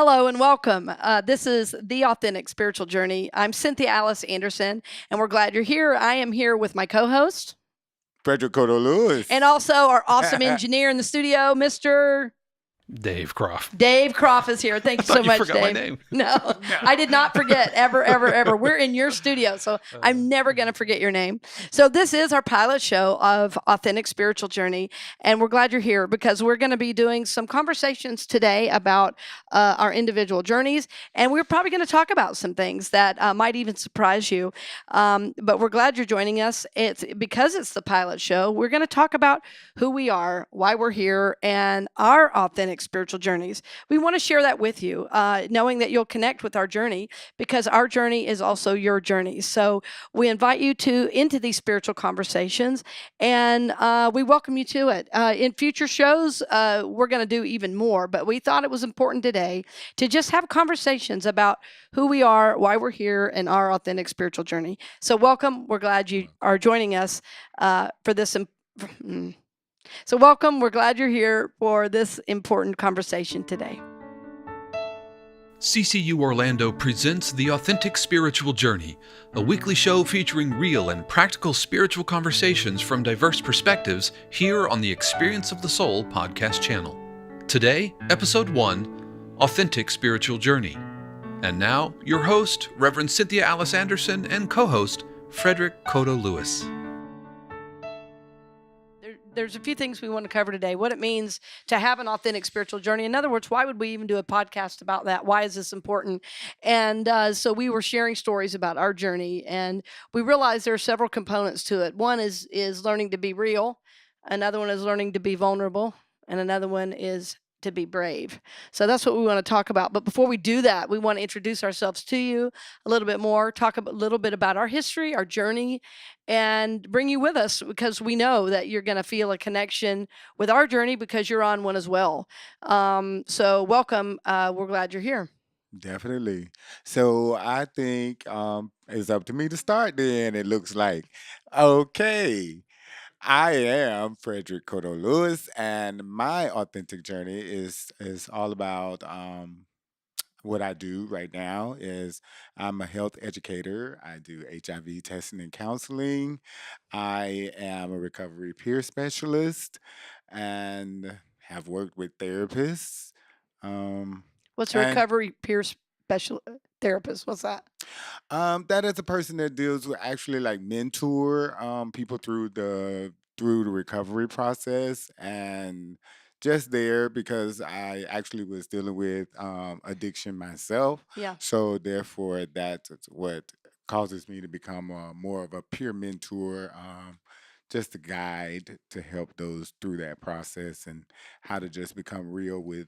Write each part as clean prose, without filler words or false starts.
Hello and welcome. This is The Authentic Spiritual Journey. I'm Cynthia Alice Anderson, and we're glad you're here. I am here with my co host Frederick Cotto Lewis. and also our awesome engineer in the studio, Mr. Dave Croft. Dave Croft is here. Thank you so you much, forgot Dave. my name. No, I did not forget ever. We're in your studio, so I'm never going to forget your name. So this is our pilot show of Authentic Spiritual Journey, and we're glad you're here because we're going to be doing some conversations today about our individual journeys, and we're probably going to talk about some things that might even surprise you. But we're glad you're joining us. It's because it's the pilot show. We're going to talk about who we are, why we're here, and our authentic spiritual journeys. We want to share that with you, knowing that you'll connect with our journey because our journey is also your journey. So we invite you into these spiritual conversations, and we welcome you to it. In future shows, we're going to do even more, but we thought it was important today to just have conversations about who we are, why we're here, and our authentic spiritual journey. So welcome. We're glad you are joining us for this. So welcome. We're glad you're here for this important conversation today. CCU Orlando presents The Authentic Spiritual Journey, a weekly show featuring real and practical spiritual conversations from diverse perspectives here on the Experience of the Soul podcast channel. Today, Episode 1, Authentic Spiritual Journey. And now, your host, Reverend Cynthia Alice Anderson, and co-host, Frederick Cotto Lewis. There's a few things we want to cover today. What it means to have an authentic spiritual journey. In other words, why would we even do a podcast about that? Why is this important? And so we were sharing stories about our journey, and we realized there are several components to it. One is learning to be real. Another one is learning to be vulnerable. And another one is to be brave. So that's what we want to talk about. But before we do that, we want to introduce ourselves to you a little bit more, talk a little bit about our history, our journey, and bring you with us because we know that you're going to feel a connection with our journey because you're on one as well. So welcome. We're glad you're here. Definitely. So I think it's up to me to start then, it looks like. Okay. I am Frederick Cotto Lewis, and my authentic journey is all about what I do right now is I'm a health educator. I do HIV testing and counseling. I am a recovery peer specialist and have worked with therapists. Um, What's a and recovery peer special therapist? What's that? that is a person that deals with actually like mentor people through the recovery process and just there because I actually was dealing with addiction myself. Yeah. So therefore, that's what causes me to become more of a peer mentor, just a guide to help those through that process and how to just become real with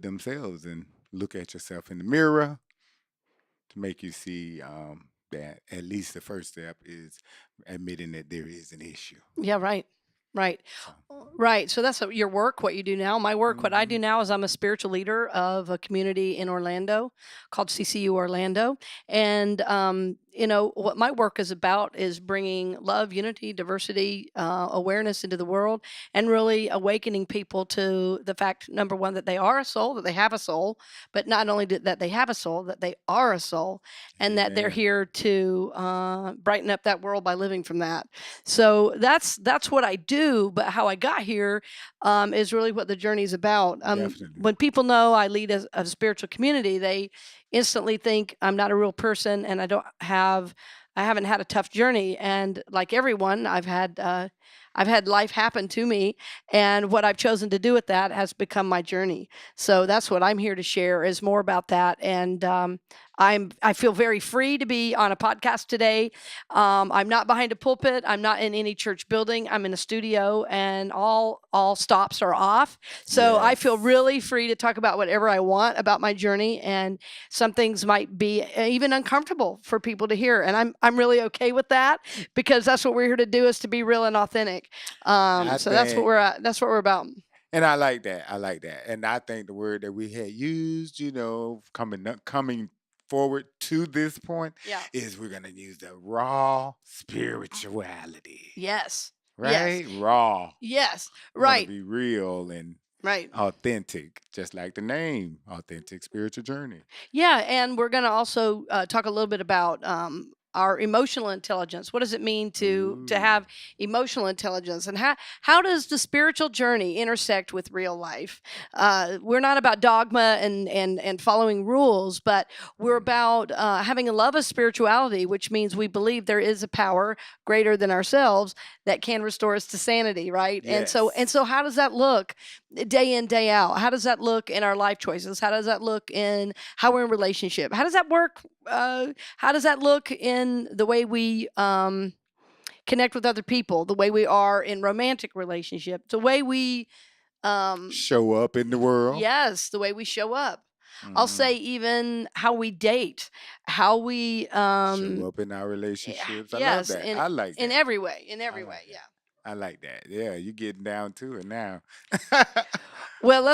themselves and look at yourself in the mirror to make you see that at least the first step is admitting that there is an issue. Yeah, right. Right. So, Right. So that's your work, what you do now. My work, what I do mhm. now is I'm a spiritual leader of a community in Orlando called CCU Orlando. And, what my work is about is bringing love, unity, diversity, awareness into the world and really awakening people to the fact, number one, that they are a soul, that they have a soul, but not only that they have a soul, that they are a soul and that they're Amen. here to brighten up that world by living from that. So that's what I do, but how I got here is really what the journey is about. Definitely. When people know I lead a spiritual community, they instantly think I'm not a real person and I haven't had a tough journey. And like everyone, I've had life happen to me, and what I've chosen to do with that has become my journey. So that's what I'm here to share is more about that. And I feel very free to be on a podcast today. I'm not behind a pulpit. I'm not in any church building. I'm in a studio, and all stops are off. So I feel Yes. really free to talk about whatever I want about my journey, and some things might be even uncomfortable for people to hear, and I'm really okay with that because that's what we're here to do is to be real and authentic. I So that's what think, we're at. That's what we're about. and I like that. I like that. And I think the word that we had used, coming forward to this point Yeah. is we're going to use the raw spirituality, Yes. Yes. right? Raw. Yes. We're going to Right. be real and Right. Authentic, just like the name, Authentic Spiritual Journey. Yeah, and we're going to also talk a little bit about our emotional intelligence. What does it mean to Ooh. have emotional intelligence, and how does the spiritual journey intersect with real life? We're not about dogma and following rules, but we're about having a love of spirituality, which means we believe there is a power greater than ourselves that can restore us to sanity, right? Yes. And so how does that look day in, day out? How does that look in our life choices? How does that look in how we're in relationship? How does that work? How does that look in the way we connect with other people, the way we are in romantic relationships, the way we Show up in the world. yes, the way we show up. I'll Mhm. say even how we date, how we Show up in our relationships. I love yes, that. in I like in that. every way, in I every like way, that. yeah. I like that. Yeah, you getting down to it now. Well,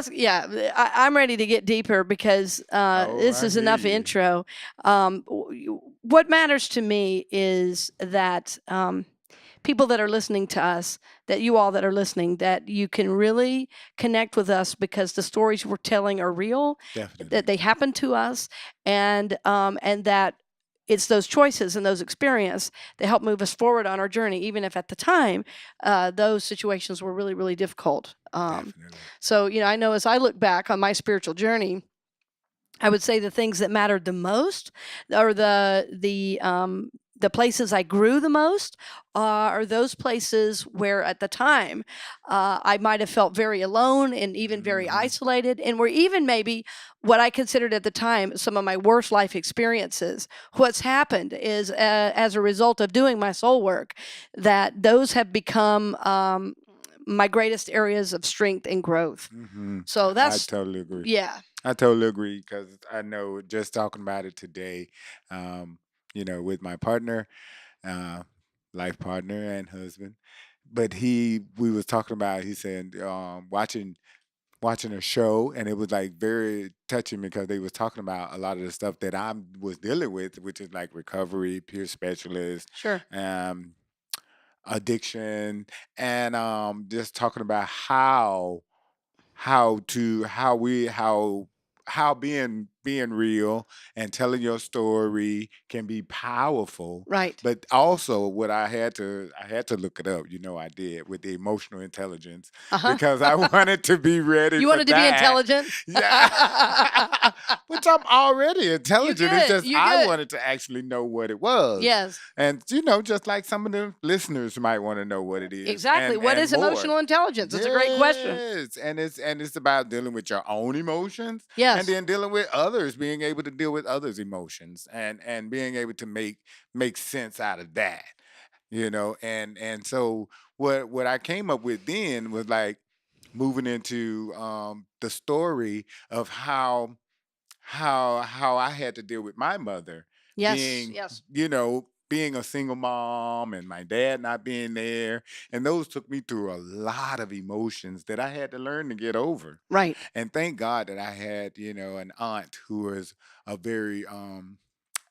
I'm ready to get deeper because Oh, this I is hear enough you. intro. What matters to me is that people that are listening to us, that you all that are listening, that you can really connect with us because the stories we're telling are real, Definitely. that they happen to us, and that it's those choices and those experiences that help move us forward on our journey, even if at the time those situations were really, really difficult. Definitely. So, I know as I look back on my spiritual journey, I would say the things that mattered the most, or the places I grew the most, are those places where at the time I might have felt very alone and even very Mhm. isolated, and were even maybe what I considered at the time some of my worst life experiences. What's happened is, as a result of doing my soul work, that those have become my greatest areas of strength and growth. Mhm. So I that's, totally agree. yeah. I totally agree because I know just talking about it today, um, with my partner, uh, life partner and husband. But we was talking about. He said watching a show, and it was like very touching because they was talking about a lot of the stuff that I was dealing with, which is like recovery, peer specialist, Sure. um, addiction, and just talking about how being real and telling your story can be powerful. Right. But also what I had to look it up, I did, with the emotional intelligence, Uh-huh. because I wanted to be ready You for wanted to be that. intelligent? Yeah. Which I'm already intelligent. It's good. just You I good. wanted to actually know what it was. Yes. And just like some of the listeners might want to know what it is. Exactly. What And is more. emotional intelligence? It's a great question. Yes, and it's about dealing with your own emotions, and Yes. then dealing with others, being able to deal with others' emotions, and being able to make sense out of that, and so what I came up with then was like moving into the story of how I had to deal with my mother Yes. being, Yes. being a single mom and my dad not being there. And those took me through a lot of emotions that I had to learn to get over. Right. And thank God that I had, an aunt who was a very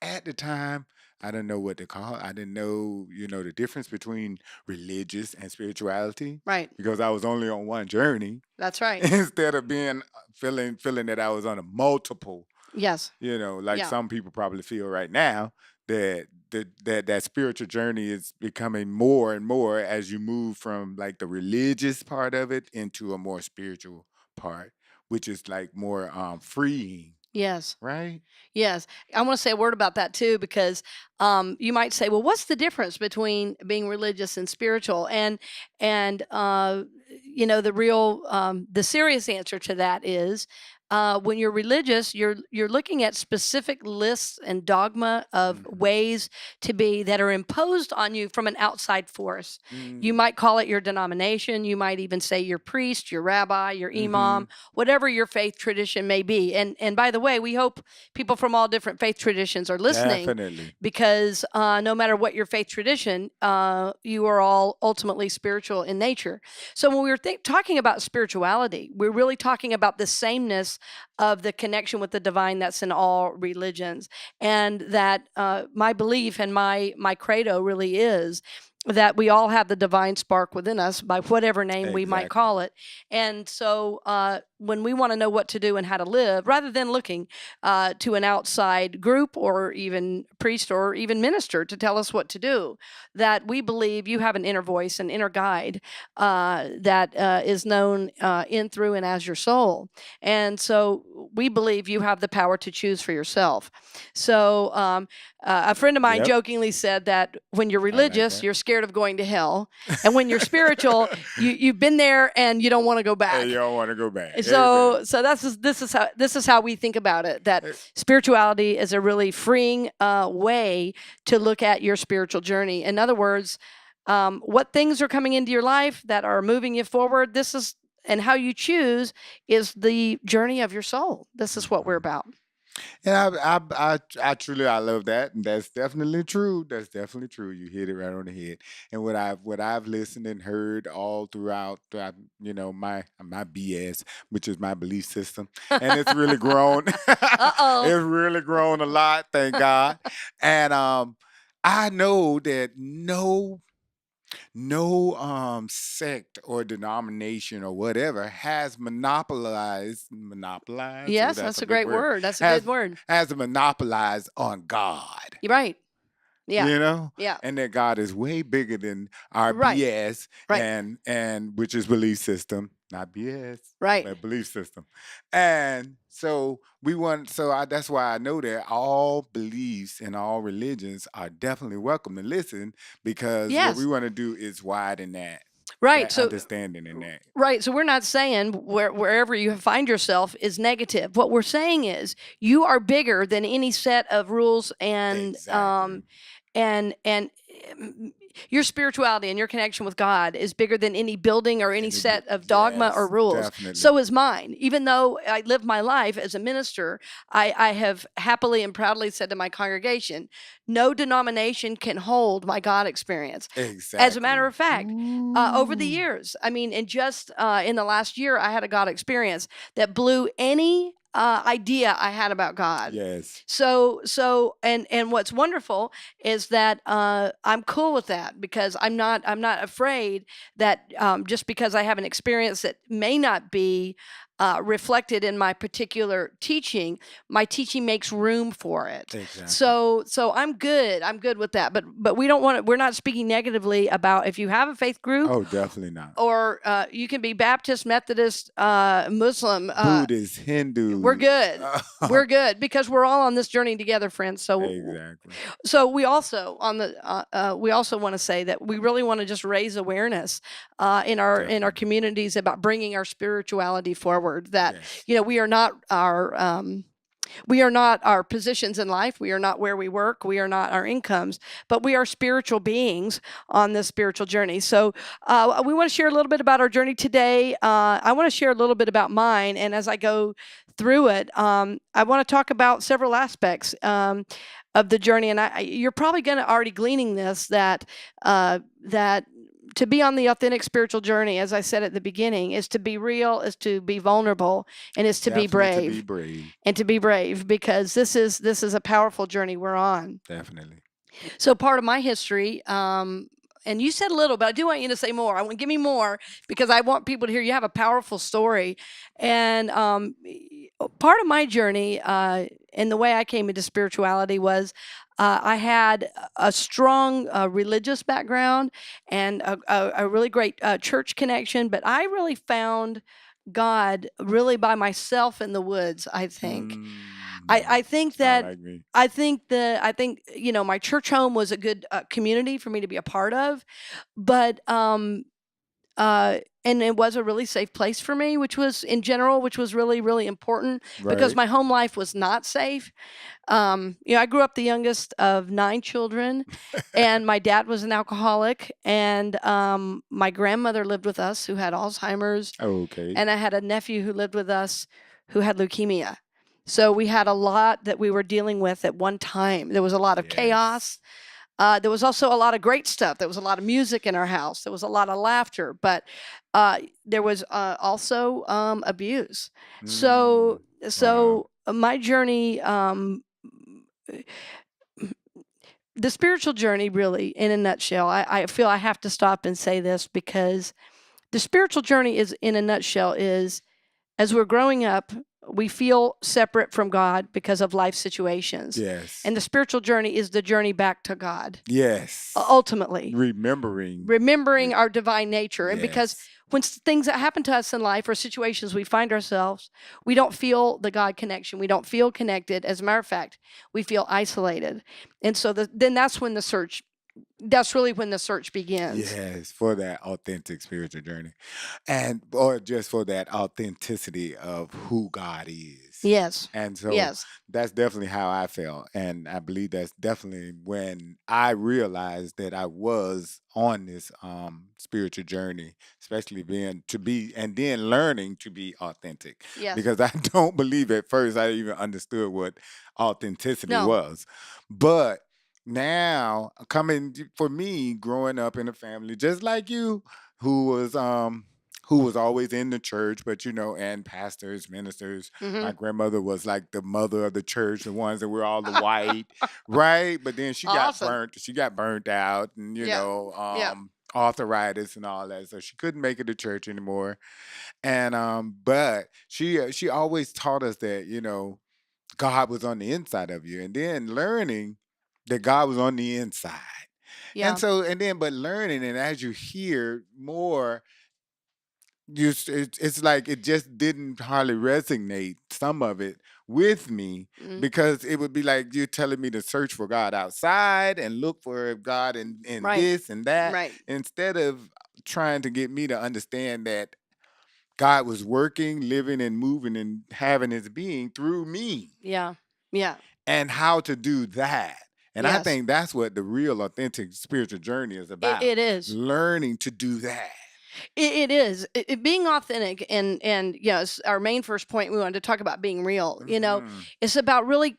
at the time, I didn't know what to call it. I didn't know, the difference between religious and spirituality, Right. because I was only on one journey That's right. instead of being feeling that I was on a multiple, Yes. like Yeah. some people probably feel right now, that spiritual journey is becoming more and more as you move from like the religious part of it into a more spiritual part, which is like more freeing, Yes. right? Yes. I want to say a word about that too, because you might say, well, what's the difference between being religious and spiritual? And the serious answer to that is, when you're religious, you're looking at specific lists and dogma of Mhm. ways to be that are imposed on you from an outside force. You Mm. might call it your denomination. You might even say your priest, your rabbi, your imam, Mhm. whatever your faith tradition may be. And by the way, we hope people from all different faith traditions are listening, Definitely. because no matter what your faith tradition, you are all ultimately spiritual in nature. So when we're talking about spirituality, we're really talking about the sameness of the connection with the divine that's in all religions. And that my belief and my credo really that we all have the divine spark within us by whatever name we might Exactly. call it. And so when we want to know what to do and how to live, rather than looking to an outside group or even priest or even minister to tell us what to do, that we believe you have an inner voice, an inner guide that is known in, through, and as your soul. And so we believe you have the power to choose for yourself. So a friend of mine Yep. jokingly said that when you're like religious, that. you're scared of going to hell, and when you're spiritual, you've been there and you don't want to go back. And you don't want to go back. So this is how we think about it. That spirituality is a really freeing way to look at your spiritual journey. In other words, what things are coming into your life that are moving you forward. And how you choose is the journey of your soul. This is what we're about. And I truly I love that, and that's definitely true. That's definitely true. You hit it right on the head. And what I've listened and heard all throughout my BS, which is my belief system, and it's really grown. Uh-oh. It's really grown a lot, thank God. And I know that no sect or denomination or whatever has monopolized. Oh, Yes, that's that's a a big great word. word. That's a Has good word. has monopolized on God. You're right. Yeah. You know? Yeah. And that God is way bigger than our Right. BS Right. and which is belief system, not BS, Right. but belief system. And so that's why I know that all beliefs and all religions are definitely welcome to listen, because what we Yes. want to do is widen that Right. So understanding in that. right. So we're not saying wherever you find yourself is negative. What we're saying is you are bigger than any set of rules and Exactly. and your spirituality and your connection with God is bigger than any building or any And set of dogma or yes, rules. definitely. So is mine. Even though I live my life as a minister, I have happily and proudly said to my congregation, no denomination can hold my God experience. Exactly. As a matter of fact, over the Ooh. years, I mean, and just in the last year, I had a God experience that blew any idea I had about God. Yes. And what's wonderful is that I'm cool with that, because I'm not afraid that just because I have an experience that may not be reflected in my particular teaching, my teaching makes room for it. Exactly. So I'm good with that. But we're not speaking negatively about if you have a faith group, Oh, definitely not. or you can be Baptist, Methodist, Muslim, Buddhist, Hindu. we're good. We're good, because we're all on this journey together, friends. Exactly. So we also want to say that we really want to just raise awareness in our Definitely. communities about bringing our spirituality forward. That Yes. we are not our positions in life. We are not where we work. We are not our incomes, but we are spiritual beings on this spiritual journey. So we want to share a little bit about our journey today. I want to share a little bit about mine. And as I go through it, I want to talk about several aspects of the journey. And you're probably going to already gleaning this, that to be on the authentic spiritual journey, as I said at the beginning, is to be real, is to be vulnerable, and is to be Definitely brave. To be brave. And to be brave, because this is a powerful journey we're on. Definitely. So part of my history, and you said a little, but I do want you to say more. I want give me more, because I want people to hear you have a powerful story. And part of my journey and the way I came into spirituality was I had a strong religious background and a really great church connection, but I really found God really by myself in the woods, I think. I think Sound that like me. I think my church home was a good community for me to be a part of, but and it was a really safe place for me, which was really, really important, because Right. my home life was not safe. I grew up the youngest of 9 children, and my dad was an alcoholic, and my grandmother lived with us who had Alzheimer's, Okay. and I had a nephew who lived with us who had leukemia. So we had a lot that we were dealing with at one time. There was a lot of chaos. There was also a lot of great stuff. There was a lot of music in our house. There was a lot of laughter, but there was also abuse. So Wow. my journey the spiritual journey, really, in a nutshell, I feel I have to stop and say this, because the spiritual journey is, in a nutshell, is as we're growing up, we feel separate from God because of life situations. Yes. And the spiritual journey is the journey back to God, Yes. ultimately. Remembering. Our divine nature. And because Yes. when things that happen to us in life or situations we find ourselves, we don't feel the God connection. We don't feel connected. As a matter of fact, we feel isolated. And so then that's when that's really when the search begins. Yes, for that authentic spiritual journey. Or just for that authenticity of who God is. Yes. And so Yes. that's definitely how I felt. And I believe that's definitely when I realized that I was on this spiritual journey, especially and then learning to be authentic. Yes. Because I don't believe at first I even understood what authenticity No. was. But now, coming for me, growing up in a family just like you, who was always in the church, but and pastors, ministers. My Mhm. grandmother was like the mother of the church, the ones that were all the white, right? But then she got Awesome. burnt out, and Yeah. Yeah. arthritis and all that, so she couldn't make it to church anymore. And but she always taught us that God was on the inside of you, and then learning that God was on the inside. Yeah. But learning, and as you hear more, it's like it just didn't hardly resonate, some of it, with me, Mm. because it would be like you're telling me to search for God outside and look for God in Right. this and that, Right. instead of trying to get me to understand that God was working, living, and moving and having his being through me, Yeah. Yeah. and how to do that. And I Yes. think that's what the real authentic spiritual journey is about. It is. Learning to do that. It is. Being authentic, and yes, our main first point, we wanted to talk about being real. Mhm. It's about really,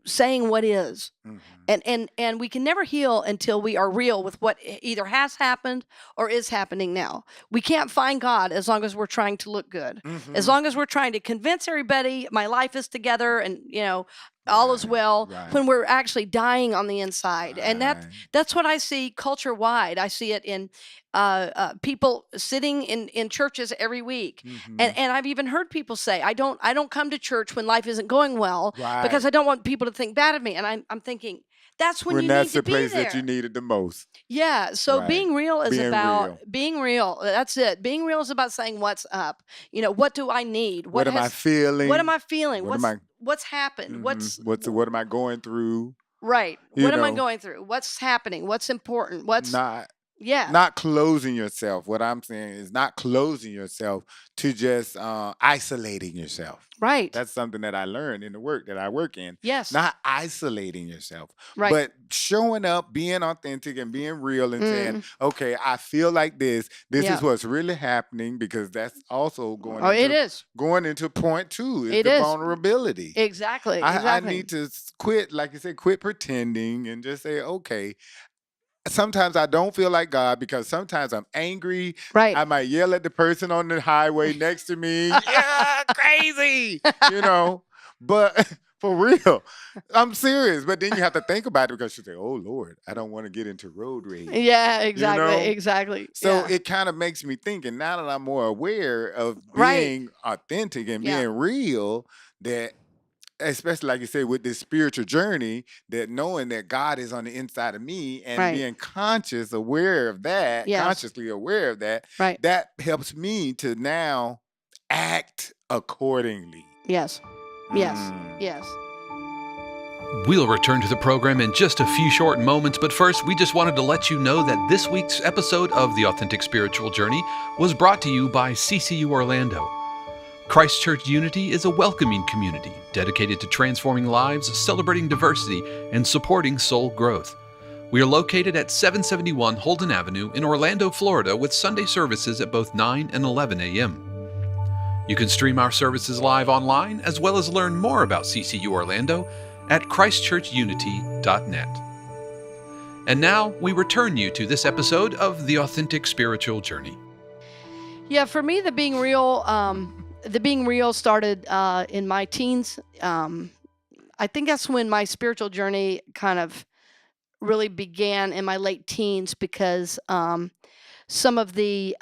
saying what is. Mhm. And we can never heal until we are real with what either has happened or is happening now. We can't find God as long as we're trying to look good. As Mhm. long as we're trying to convince everybody my life is together and all is Right, well, right. when we're actually dying on the inside. And Right. that's what I see culture wide. I see it in people sitting in churches every week. Mhm. And I've even heard people say, I don't come to church when life isn't going well because I don't want people to think bad of me. And I'm thinking, that's when you That's need the to be place there. that you needed the most. Yeah. So Right. being real is Being about real. being real. That's it. Being real is about saying what's up. What do I need? What am I feeling? What am I feeling? What am I? What's happened? Mhm. What am I going through? Right. You What am I know, going through? What's happening? What's important? not Yeah. not closing yourself. What I'm saying is not closing yourself to just isolating yourself. Right. That's something that I learned in the work that I work in. Yes. Not isolating yourself, Right. but showing up, being authentic and being real, and saying, Mm. okay, I feel like this. This Yeah. is what's really happening, because that's also going Oh, it into is. point two, is It the is. vulnerability. Exactly. I Exactly. need to quit, like you said, quit pretending and just say, okay, sometimes I don't feel like God, because sometimes I'm angry. Right. I might yell at the person on the highway next to me. Yeah, crazy, But for real, I'm serious. But then you have to think about it, because you say, oh, Lord, I don't want to get into road rage. Yeah, exactly. know? Exactly. So Yeah. it kind of makes me think, and now that I'm more aware of Right. being authentic and Yeah. being real, that especially like you say with this spiritual journey, that knowing that God is on the inside of me and Right. being aware of that, Yes. consciously aware of that, Right. that helps me to now act accordingly. Yes. Yes. Mm. Yes. We'll return to the program in just a few short moments, but first, we just wanted to let you know that this week's episode of The Authentic Spiritual Journey was brought to you by CCU Orlando. Christ Church Unity is a welcoming community dedicated to transforming lives, celebrating diversity, and supporting soul growth. We are located at 771 Holden Avenue in Orlando, Florida, with Sunday services at both 9 and 11 a.m. You can stream our services live online, as well as learn more about CCU Orlando at christchurchunity.net. And now we return you to this episode of The Authentic Spiritual Journey. Yeah, for me, the being real started in my teens. I think that's when my spiritual journey kind of really began in my late teens because some of the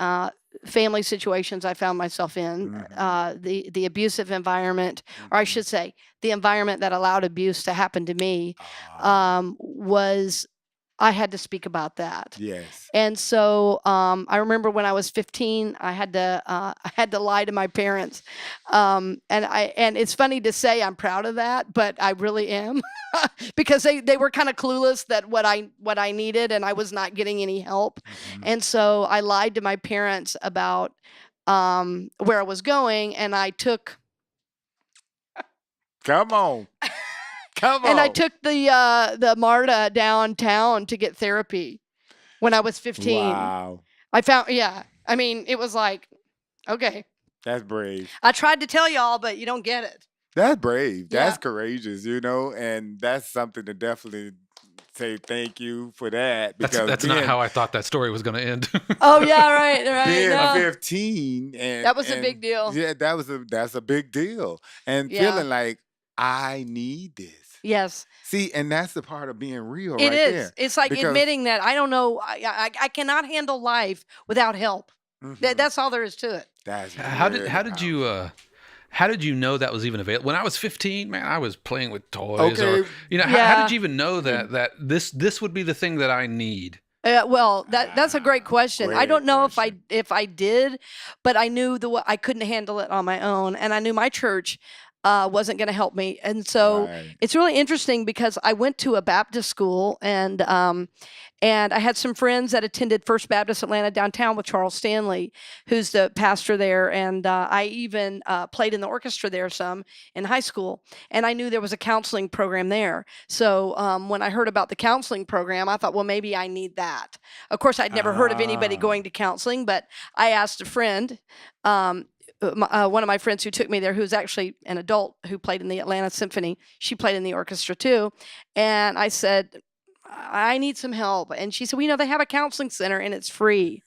family situations I found myself in, the abusive environment, or I Mhm. should say, the environment that allowed abuse to happen to me, Ah, was I had to speak about that. yes. And so I remember when I was 15, I had to lie to my parents, and it's funny to say I'm proud of that, but I really am because they were kind of clueless that what I needed, and I was not getting any help, Mhm. and so I lied to my parents about where I was going, Come on. Come and I on. took the MARTA downtown to get therapy when I was 15. Wow. I found, yeah. I mean, it was like, okay. That's brave. I tried to tell y'all, but you don't get it. That's brave. Yeah. That's courageous, and that's something to definitely say thank you for that because That's not how I thought that story was going to end. Oh yeah, right. being No, 15 and that was a big deal. yeah, that's a big deal. And Yeah. feeling like I need this. Yes, See, and that's the part of being real it right is. there. It's like Because admitting that I don't know. I cannot handle life without help. Mhm. That's all there is to it. That's how very did you powerful. how did you know that was even available? When I was 15, man, I was playing with toys. Okay. Or how Yeah. did you even know that this would be the thing that I need? Well, that's a great question. I Great don't know question. if I did, but I knew I couldn't handle it on my own, and I knew my church wasn't going to help me. And so Right. it's really interesting because I went to a Baptist school, and I had some friends that attended First Baptist Atlanta downtown with Charles Stanley, who's the pastor there, and I even played in the orchestra there some in high school, and I knew there was a counseling program there. So when I heard about the counseling program, I thought, well, maybe I need that. Of course, I'd never heard of anybody Ah. going to counseling, but I asked a friend. One of my friends who took me there, who's actually an adult who played in the Atlanta Symphony, she played in the orchestra too. And I said, I need some help. And she said, well, they have a counseling center and it's free.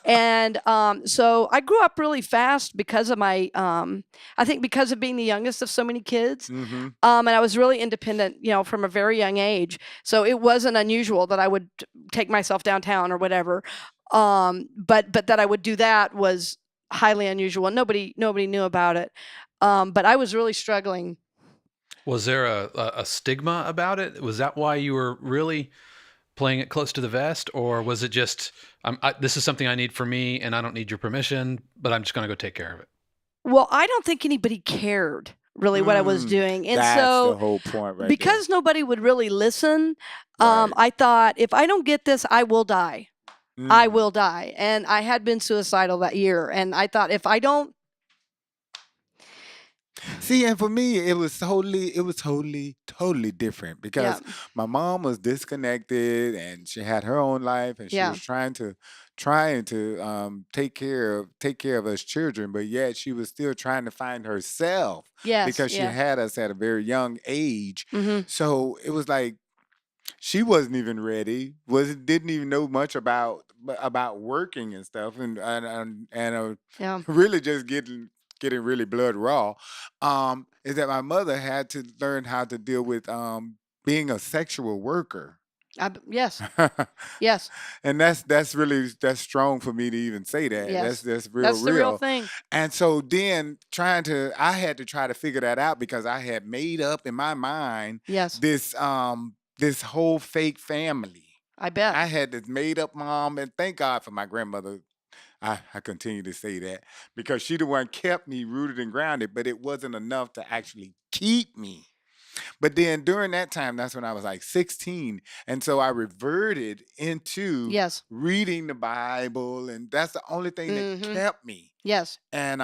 And so I grew up really fast because of I think because of being the youngest of so many kids. Mm-hmm. And I was really independent, from a very young age. So it wasn't unusual that I would take myself downtown or whatever. But that I would do that was highly unusual. Nobody knew about it. But I was really struggling. Was there a stigma about it? Was that why you were really playing it close to the vest, or was it just this is something I need for me, and I don't need your permission, but I'm just going to go take care of it? Well, I don't think anybody cared really what I was doing, and That's so the whole point, right? because nobody would really listen, Right. I thought if I don't get this, I will die. there. I will die. And I had been suicidal that year, and I thought if I don't. See, and for me, it was totally different because Yeah. my mom was disconnected and she had her own life and she Yeah. was trying to take care of us children, but yet she was still trying to find herself Yes. because she Yeah. had us at a very young age. Hmm. So it was like she wasn't even ready, didn't even know much about working and stuff, and Yeah. really just getting really blood raw. Is that my mother had to learn how to deal with being a sexual worker. Yes. Yes. And that's strong for me to even say that. Yes. That's real That's the real real. thing. And so then I had to try to figure that out because I had made up in my mind Yes. this whole fake family. I bet. I had this made up mom, and thank God for my grandmother. I continue to say that because she the one kept me rooted and grounded, but it wasn't enough to actually keep me. But then during that time, that's when I was like 16. And so I reverted into Yes. reading the Bible, and that's the only thing that Mhm. kept me. Yes. And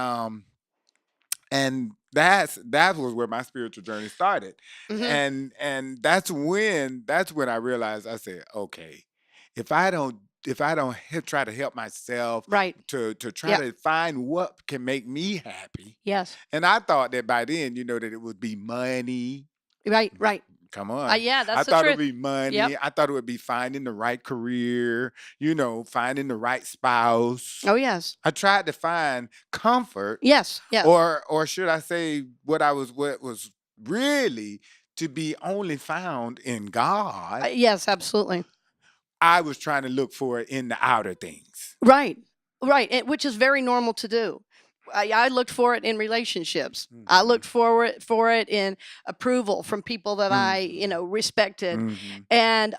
that was where my spiritual journey started. Hmm. And that's when I realized, I said, okay, if I don't try to help myself Right. to try Yeah. to find what can make me happy. Yes. And I thought that by then, that it would be money. Right. Right. Come on. Yeah, I that's the thought it would truth. be money. Yep. I thought it would be finding the right career, finding the right spouse. Oh, yes. I tried to find comfort, Yes. Yes. or should I say what was really to be only found in God, Yes, absolutely. I was trying to look for it in the outer things. Right, right, which is very normal to do. I looked for it in relationships. I Mhm. looked for it in approval from people that I, Mhm. respected. Mhm. And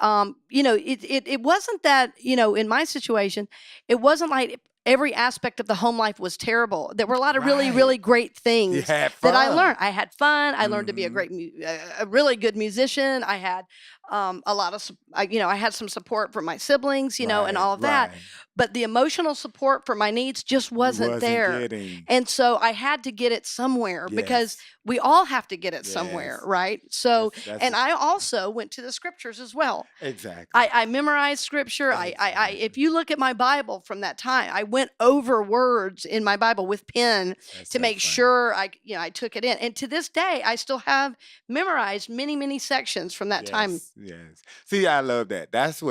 it wasn't that, in my situation, it wasn't like every aspect of the home life was terrible. There were a lot of really, Right. really great You things had that I fun. learned. I had fun. I learned to be Mhm. a really good musician. I had a lot of, I had some support from my siblings, and Right, all of that. right. But the emotional support for my needs just You wasn't wasn't there. getting. And so I had to get it somewhere because Yes. we all have to get it somewhere, Yes. right? So, That's and I also went to the scriptures as well. exactly. I memorized scripture. If Exactly. you look at my Bible from that time, I went over words in my Bible with pen That's to so make funny. sure I took it in. And to this day, I still have memorized many, many sections from that time. Yes, yes. See, I love that. That's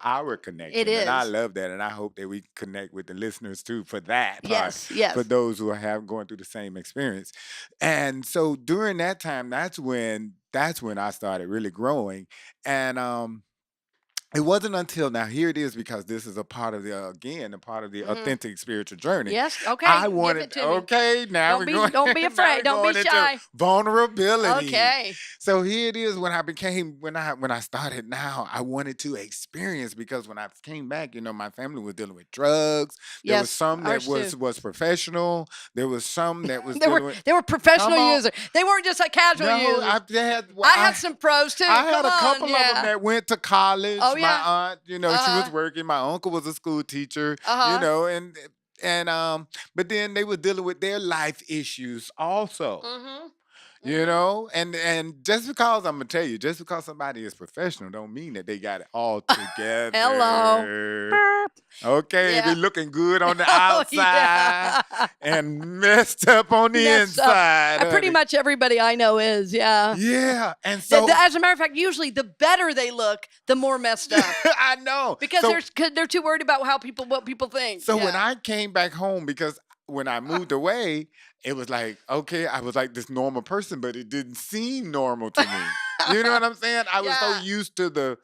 our It connection, and I is. love that, and I hope that we connect with the listeners too for that part, Yes, for yes. those who have going through the same experience. And so during that time, that's when I started really growing, and it wasn't until now, here it is, because this is a part of a part of the Hmm. authentic spiritual journey. Yes. Okay. I Give it wanted, to me. okay, now we're going, Don't be now afraid. we're Don't be going into shy. vulnerability. Okay. So here it is, when I started now, I wanted to experience, because when I came back, my family was dealing with drugs. There was Yes. some that Ours too. was professional. There was some that was They were dealing with, they were professional come on. users. They weren't just like casual No, users. they had, well, I had some pros too. I had Come a on, couple of them yeah. that went to college. Oh My yeah. aunt, she was Uh-huh. working. My uncle was a school teacher, Uh-huh. and but then they were dealing with their life issues also. Mm-hmm. Mm-hmm. And just because I'm gonna tell you, just because somebody is professional don't mean that they got it all Hello. together. Burp. Okay, they Yeah. looking good on the Oh outside yeah. and messed up on the Messed up. inside, Pretty honey. much everybody I know is, yeah. Yeah, and so As a matter of fact, usually the better they look, the more messed up. I know. Because So they're too worried about what people think. So when Yeah. I came back home, because when I moved away, it was like, okay, I was like this normal person, but it didn't seem normal to me. You know what I'm saying? I was so Yeah. used to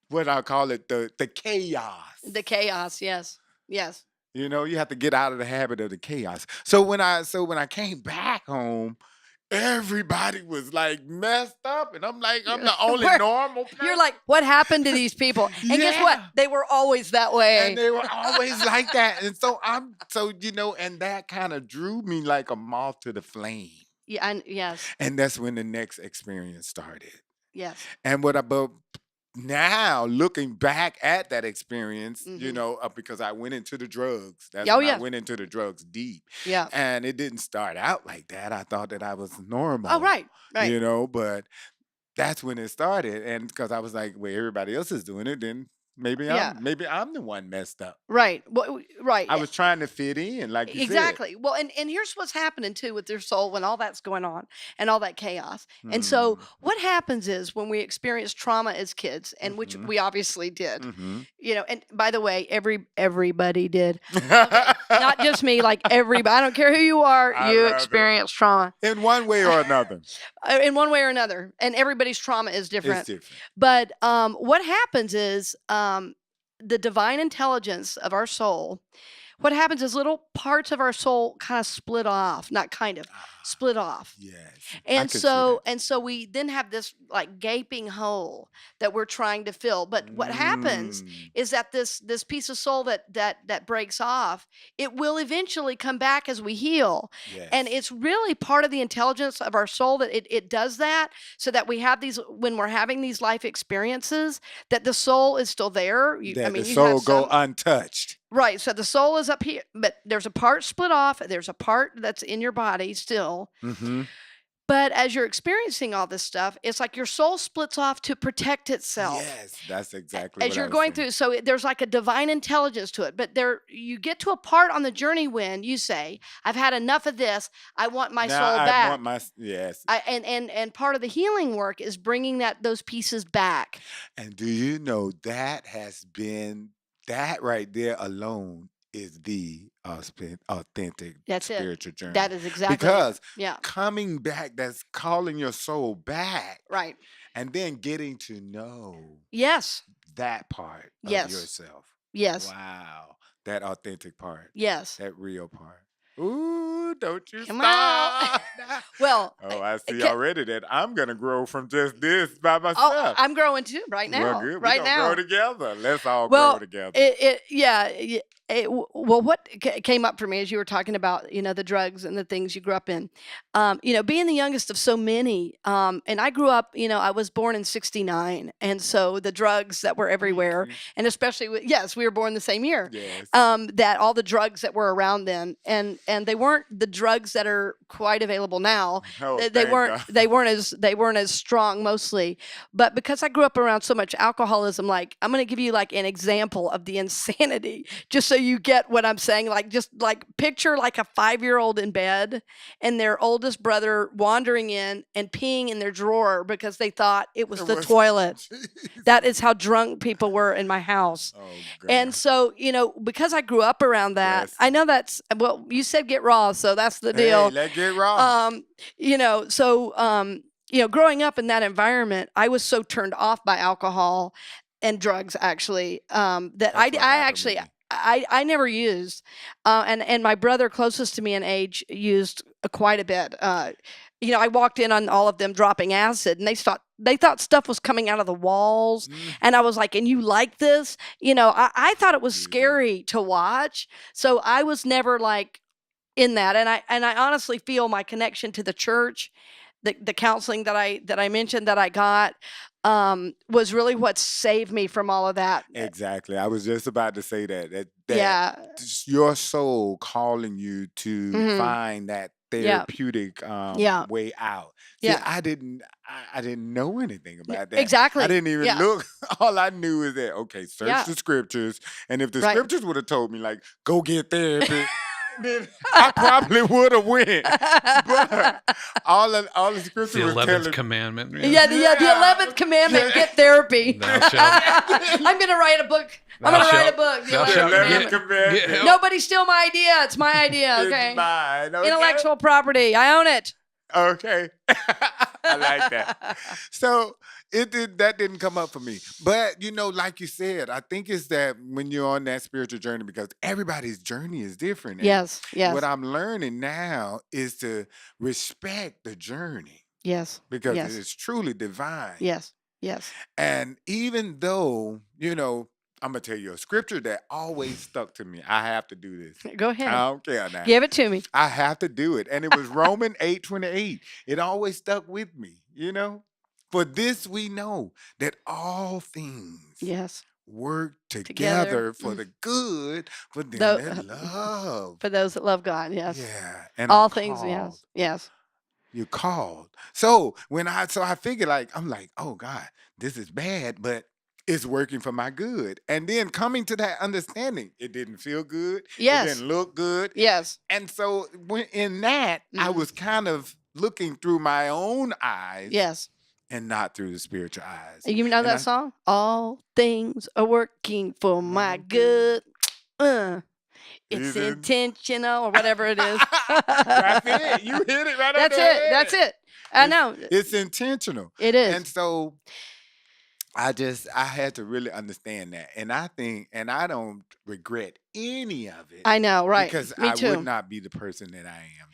what I call it, the chaos. The chaos, yes. Yes. You have to get out of the habit of the chaos. So when I came back home, everybody was like messed up, and I'm like, I'm the only Where- normal person. You're like, what happened to these people? And guess what? Yeah. They were always that way. And they were always like that. And and that kind of drew me like a moth to the flame. Yeah, yes, And that's when the next experience started. yes. But now looking back at that experience, Mhm. because I went into the drugs. That's Oh when I yeah, went into the drugs deep. yeah. And it didn't start out like that. I thought that I was normal. Oh right, right. But that's when it started. And because I was like, well, everybody else is doing it, then maybe Yeah. I'm the one messed up. Right. Well, right. I was trying to fit in, like you Exactly. Well, and here's what's happening too with your soul when all that's going on and all that chaos. And so said. what happens is when we experience trauma as kids, and which Mhm. we obviously did, Mhm. and by the way, everybody did. Not just me, like everybody. I don't care who you are, I you love it. experience trauma In one way or another. in one way or another. And everybody's trauma is different. It's different. But what happens is the divine intelligence of our soul, what happens is little parts of our soul kind of split off, not kind of, split off. Yes. And so we then have this like gaping hole that we're trying to fill. But what happens is that this piece of soul that breaks off, it will eventually come back as we heal. Yes. And it's really part of the intelligence of our soul that it does that, so that we have these, when we're having these life experiences, that the soul is still there. that the you soul have go some, untouched. right. So the soul is up here, but there's a part split off. There's a part that's in your body still. Mm-hmm. But as you're experiencing all this stuff, it's like your soul splits off to protect itself. Yes, that's exactly As what you're I was going saying. through, so there's like a divine intelligence to it. But you get to a part on the journey when you say, "I've had enough of this. I want my Now soul I back." want my yes. And part of the healing work is bringing those pieces back. And do you know that has been that right there alone is the authentic That's it. spiritual journey. That is exactly it. Because Yeah. coming back, that's calling your soul back, Right. and then getting to know Yes. that part of Yes. yourself. Yes. Wow, that authentic part, Yes. that real part. Ooh, don't you Come on. stop. Well, Oh, I see ca- already that I'm gonna grow from just this by oh, myself. I'm growing too right Well, now. good. We're Right gonna now. grow together. Let's all Well, grow together. Well, what came up for me as you were talking about, the drugs and the things you grew up in, being the youngest of so many, and I grew up, I was born in '69, and so the drugs that were everywhere, Mhm. and especially yes, we were born the same year. Yes. That all the drugs that were around then, and they weren't the drugs that are quite available now. Oh, They thank weren't God. they weren't as strong mostly, but because I grew up around so much alcoholism, like I'm going to give you like an example of the insanity, just so you get what I'm saying. Like just like picture like a 5-year-old in bed and their oldest brother wandering in and peeing in their drawer because they thought it was It the was- toilet. Jeez. That is how drunk people were in my house. Oh, God. And so, because I grew up around that, Yes. I know that's, well, you said get raw, so that's the Hey, deal. let's get raw. Growing up in that environment, I was so turned off by alcohol and drugs, actually, that That's I what happened actually, with me. I never used, and my brother closest to me in age used quite a bit. I walked in on all of them dropping acid, and they thought stuff was coming out of the walls, Mm. and I was like, "And you like this?" I thought it was Jesus. scary to watch, so I was never like in that, and I honestly feel my connection to the church, the counseling that I mentioned that I got, was really what saved me from all of that. Exactly. I was just about to say that Yeah. just your soul calling you to Mhm. find that Yeah. therapeutic Yeah. way out. See, Yeah. I didn't know anything about that. Exactly. I didn't even Yeah. look. All I knew is that okay, search Yeah. the scriptures, and if the Right. scriptures would have told me like go get therapy, then I probably would have went. But all the It's scriptures the was 11th telling commandment. Yeah, the 11th commandment, Yeah. get therapy. Thou shalt- I'm going to write a book. I'm Thou going to write a shalt- book. The thou 11th shalt commandment. get help. Nobody steal my idea. It's my idea, okay? It's mine. Okay? Intellectual property. I own it. Okay. I like that. So that didn't come up for me. But like you said, I think it's that when you're on that spiritual journey, because everybody's journey is different. And Yes, yes, what I'm learning now is to respect the journey yes, because Yes. it's truly divine. yes, yes. And even though, I'm gonna tell you a scripture that always stuck to me. I have to do this. Go I ahead. don't care now. Give it to me. I have to do it. And it was Romans 8:28. It always stuck with me, For this we know that all things Yes. work Together. together for the good for them Tho- that love. For those that love God, yes. Yeah. And All are things, called. yes, yes. You're called. So I figured I'm like, oh God, this is bad, but it's working for my good. And then coming to that understanding, it didn't feel good. Yes. It didn't look good. Yes. And so in that, I Mhm. was kind of looking through my own eyes Yes. and not through the spiritual eyes. You know And that I- song? All things are working for my good. It's Reason- intentional or whatever it is. That's it. You hit it right on That's the it. head. That's it. I know. It's intentional. It is. And so I had to really understand that. And I think, and I don't regret any of it. I know, right. Because Me I too. would not be the person that I am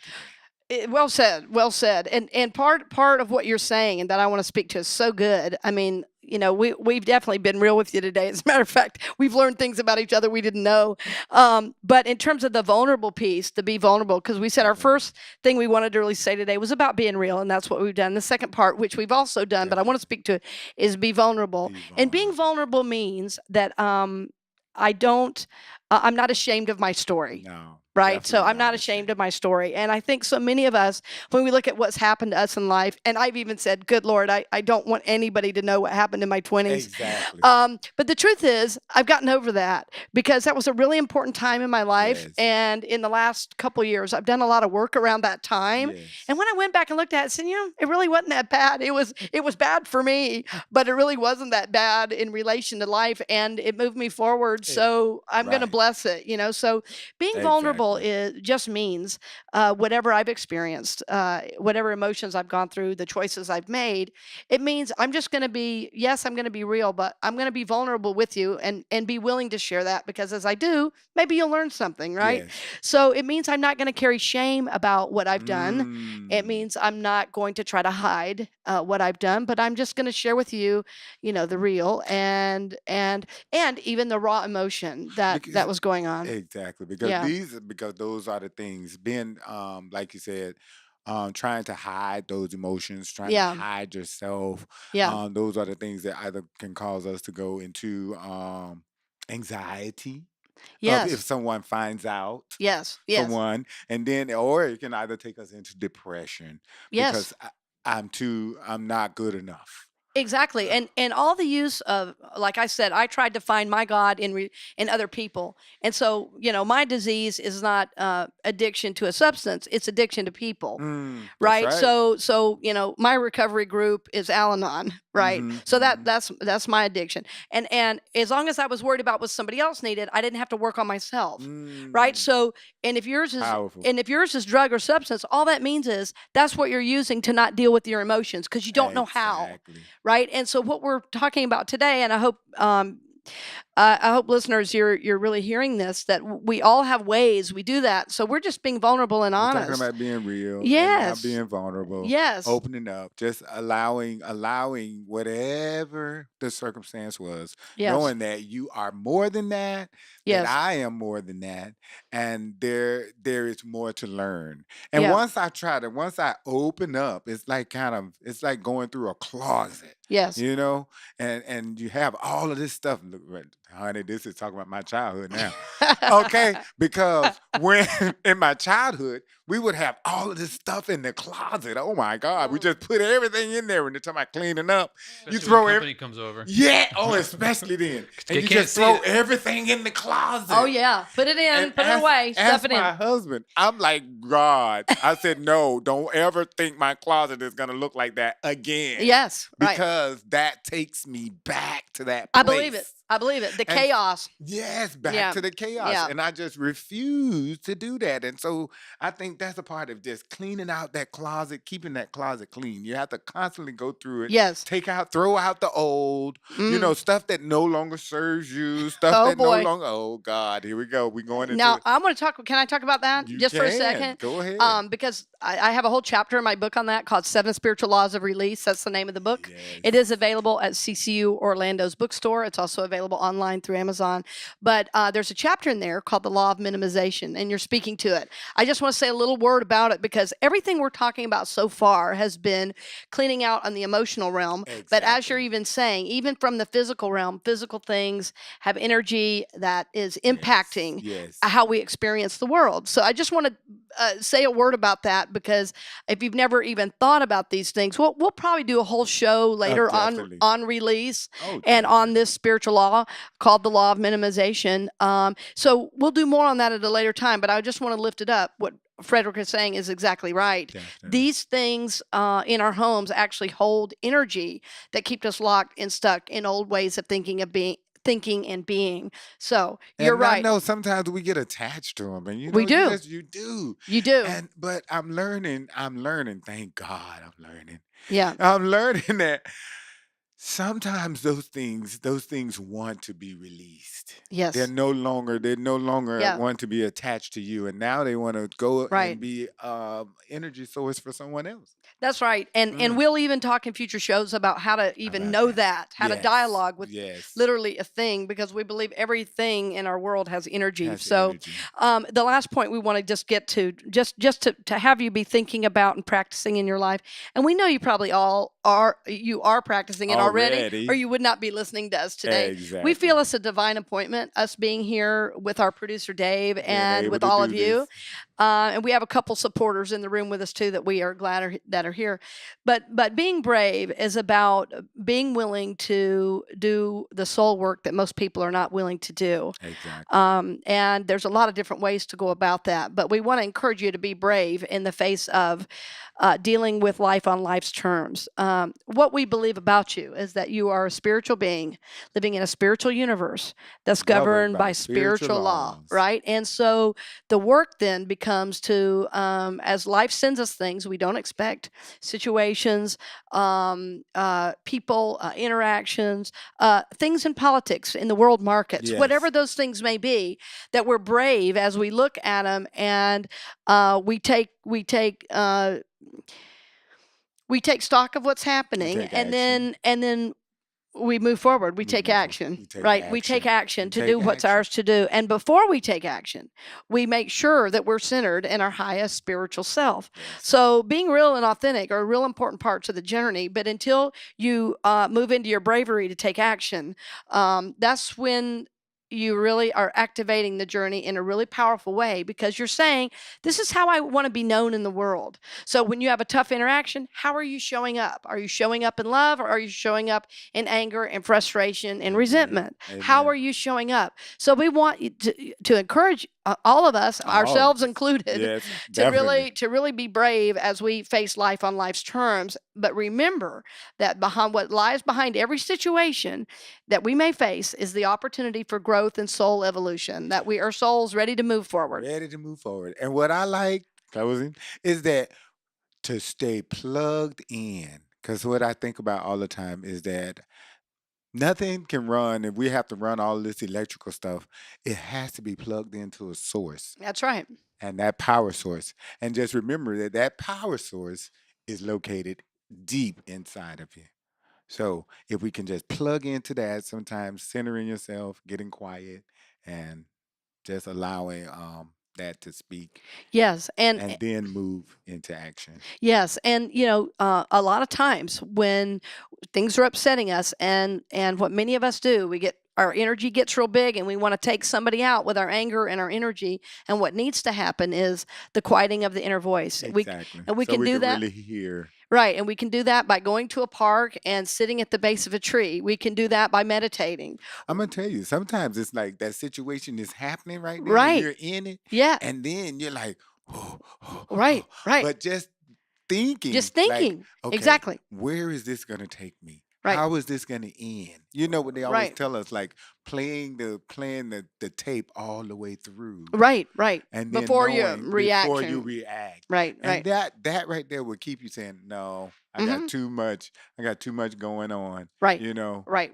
today. Well said. Well said. And part of what you're saying and that I want to speak to is so good. I mean, we've definitely been real with you today. As a matter of fact, we've learned things about each other we didn't know. But in terms of the vulnerable piece, to be vulnerable, because we said our first thing we wanted to really say today was about being real, and that's what we've done. The second part, which we've also done, but I want to speak to, is be vulnerable. Be And being vulnerable means that I'm not ashamed of my story. No. right? So Definitely I'm not not ashamed ashamed. of my story. And I think so many of us, when we look at what's happened to us in life, and I've even said, good Lord, I don't want anybody to know what happened in my 20s. Exactly. But the truth is, I've gotten over that because that was a really important time in my life. Yes. And in the last couple of years, I've done a lot of work around that time. Yes. And when I went back and looked at it, I said, it really wasn't that bad. It was bad for me, but it really wasn't that bad in relation to life, and it moved me forward. Eh, So I'm going to right. bless it. So being vulnerable Exactly. just means whatever I've experienced, whatever emotions I've gone through, the choices I've made. It means I'm just going to be, yes, I'm going to be real, but I'm going to be vulnerable with you and be willing to share that, because as I do, maybe you'll learn something, right? Yes. So it means I'm not going to carry shame about what I've done. It Mm. means I'm not going to try to hide what I've done, but I'm just going to share with you, the real and even the raw emotion that Because was going on. exactly because Yeah. because those are the things being like you said, trying to hide those emotions, trying to Yeah. hide yourself. Yeah. Those are the things that either can cause us to go into anxiety of if Yes. someone finds out Yes. for Yes. one, and then or it can either take us into depression Yes. because I'm not good enough. Exactly. And all the use of, like I said, I tried to find my God in other people. And so, my disease is not addiction to a substance, it's addiction to people. That's Right. right. So, my recovery group is Al-Anon, right? Mm-hmm, So mm-hmm. that's my addiction. And as long as I was worried about what somebody else needed, I didn't have to work on myself. Right. Mm, So, and if yours is powerful. and if yours is drug or substance, all that means is that's what you're using to not deal with your emotions, because you don't know how. Exactly. Right. And so what we're talking about today, and I hope listeners, you're really hearing this, that we all have ways we do that. So we're just being vulnerable and We're talking honest. about being real and not Yes. being vulnerable, Yes. opening up, just allowing whatever the circumstance was, Yes. knowing that you are more than that, that Yes. I am more than that, and there is more to learn. And Yeah. once I open up, it's like going through a closet. Yes. And you have all of this stuff. Look, honey, this is talking about my childhood now. Okay, because when in my childhood, we would have all of this stuff in the closet. Oh my God, we just put everything in there when they're talking about cleaning up. You Especially throw when everything. company comes over. Yeah, especially then. They And you can't just see throw it. everything in the closet. Oh yeah. Put it in, And put it away, ask stuff it my in. husband. I'm like, God. I said, no, don't ever think my closet is gonna look like that again. Yes. Right. Because that takes me back to that I place. believe it. I believe it. The And chaos. yes, back Yeah. to the chaos. Yeah. And I just refuse to do that. And so I think that's a part of just cleaning out that closet, keeping that closet clean. You have to constantly go through it, Yes. throw out the old, stuff that no longer serves you, stuff Oh, that boy. no longer, oh God, here we go. We're going into Now it. I'm going to talk. Can I talk about that You just for a can. second? Go ahead. Because I have a whole chapter in my book on that called 7 Spiritual Laws of Release. That's the name of the book. Yes. It is available at CCU Orlando's bookstore. It's also available online through Amazon. But there's a chapter in there called the Law of Minimization, and you're speaking to it. I just want to say a little word about it, because everything we're talking about so far has been cleaning out on the emotional realm. But as you're Exactly. even saying, even from the physical realm, physical things have energy that is impacting Yes. how we experience the world. So I just want to say a word about that, because if you've never even thought about these things, we'll probably do a whole show later definitely. on release Oh, and on definitely. this spiritual law called the law of minimization. So we'll do more on that at a later time, but I just want to lift it up. What Frederick is saying is exactly right. Definitely. These things in our homes actually hold energy that keep us locked and stuck in old ways of thinking and being. So you're And I right. know sometimes we get attached to them, and We do. you do. You do. But I'm learning, thank God I'm learning. Yeah. I'm learning that sometimes those things want to be released. Yes. They're no longer Yeah. want to be attached to you, and now they want to go Right. and be energy source for someone else. That's right. And we'll even talk in future shows about how to even About know that. that, how to Yes. dialogue with Yes. literally a thing, because we believe everything in our world has energy. Has So energy. the last point we want to just get to, just to have you be thinking about and practicing in your life. And we know you probably all are practicing it or you would not be listening to us today. Exactly. We feel it's a divine appointment, us being here with our producer Dave and able with to all do of you. this. And we have a couple supporters in the room with us too that we are glad that are here. But being brave is about being willing to do the soul work that most people are not willing to do. Exactly. And there's a lot of different ways to go about that. But we want to encourage you to be brave in the face of dealing with life on life's terms. What we believe about you is that you are a spiritual being living in a spiritual universe that's governed by spiritual law, laws. right? And so the work then becomes to, as life sends us things we don't expect, situations, people, interactions, things in politics, in the world markets, Yes. whatever those things may be, that we're brave as we look at them and we take stock of what's happening, take and then we move forward. We take action, right? We take action to do what's ours to do. And before we take action, we make sure that we're centered in our highest spiritual self. Yes. So being real and authentic are real important parts of the journey. But until you move into your bravery to take action, that's when you really are activating the journey in a really powerful way, because you're saying, this is how I want to be known in the world. So when you have a tough interaction, how are you showing up? Are you showing up in love, or are you showing up in anger and frustration and resentment? Amen. How are you showing up? So we want you to encourage all of us, ourselves included, Yes, to really be brave as we face life on life's terms. But remember that behind what lies behind every situation that we may face is the opportunity for growth and soul evolution, that we are souls ready to move forward. Ready to move forward. And what I like, closing, is that to stay plugged in. Because what I think about all the time is that nothing can run, if we have to run all this electrical stuff, it has to be plugged into a source, That's right. and that power source. And just remember that that power source is located deep inside of you. So if we can just plug into that, sometimes centering yourself, getting quiet, and just allowing that to speak, Yes. and then move into action. Yes, and a lot of times when things are upsetting us, and what many of us do, our energy gets real big, and we want to take somebody out with our anger and our energy. And what needs to happen is the quieting of the inner voice. Exactly. We So can do that. really hear. Right, and we can do that by going to a park and sitting at the base of a tree. We can do that by meditating. I'm gonna tell you, sometimes it's like that situation is happening right now, Right. and you're in it, Yeah, and then you're like, oh, right. but just thinking, Just like, thinking. okay, Exactly. where is this gonna take me? Right. How is this gonna end? You know what they always Right. tell us, like playing the tape all the way through, Right. and then Before you knowing react. before you react. Right. And that right there will keep you saying, no, I Mhm. got too much. I got too much going on. Right. You know, Right.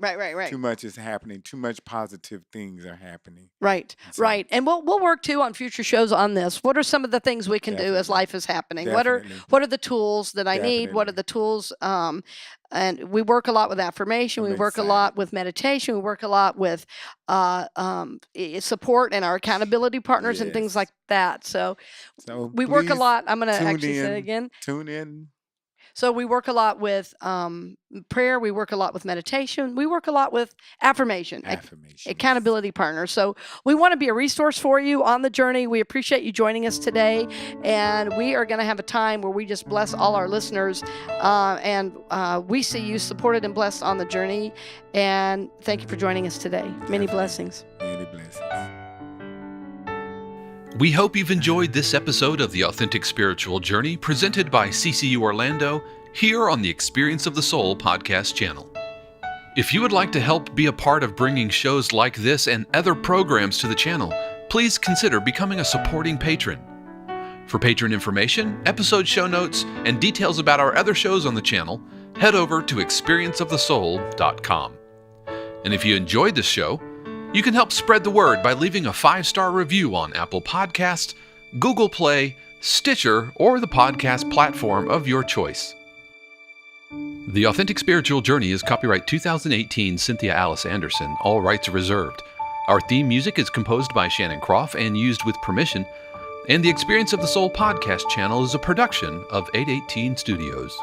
too much is happening. Too much positive things are happening. Right, So- right. And we'll work too on future shows on this. What are some of the things we can do as Definitely. life is happening? Definitely. What are the tools that I need? What are Definitely. the tools? And we work a lot with affirmation. I'm We work a excited. lot with meditation. We work a lot with support and our accountability partners and things Yes. like that. So So we work a please lot. I'm going to tune actually say it in. again. Tune in. So we work a lot with prayer. We work a lot with meditation. We work a lot with affirmation. Affirmation. Accountability partners. So we want to be a resource for you on the journey. We appreciate you joining us today, and we are going to have a time where we just bless all our listeners, and we see you supported and blessed on the journey. And thank you for joining us today. Many Definitely. blessings. Many blessings. We hope you've enjoyed this episode of The Authentic Spiritual Journey presented by CCU Orlando here on the Experience of the Soul podcast channel. If you would like to help be a part of bringing shows like this and other programs to the channel, please consider becoming a supporting patron. For patron information, episode show notes, and details about our other shows on the channel, head over to experienceofthesoul.com. And if you enjoyed this show, you can help spread the word by leaving a 5-star review on Apple Podcasts, Google Play, Stitcher, or the podcast platform of your choice. The Authentic Spiritual Journey is copyright 2018 Cynthia Alice Anderson, all rights reserved. Our theme music is composed by Shannon Croft and used with permission, and the Experience of the Soul podcast channel is a production of 818 Studios.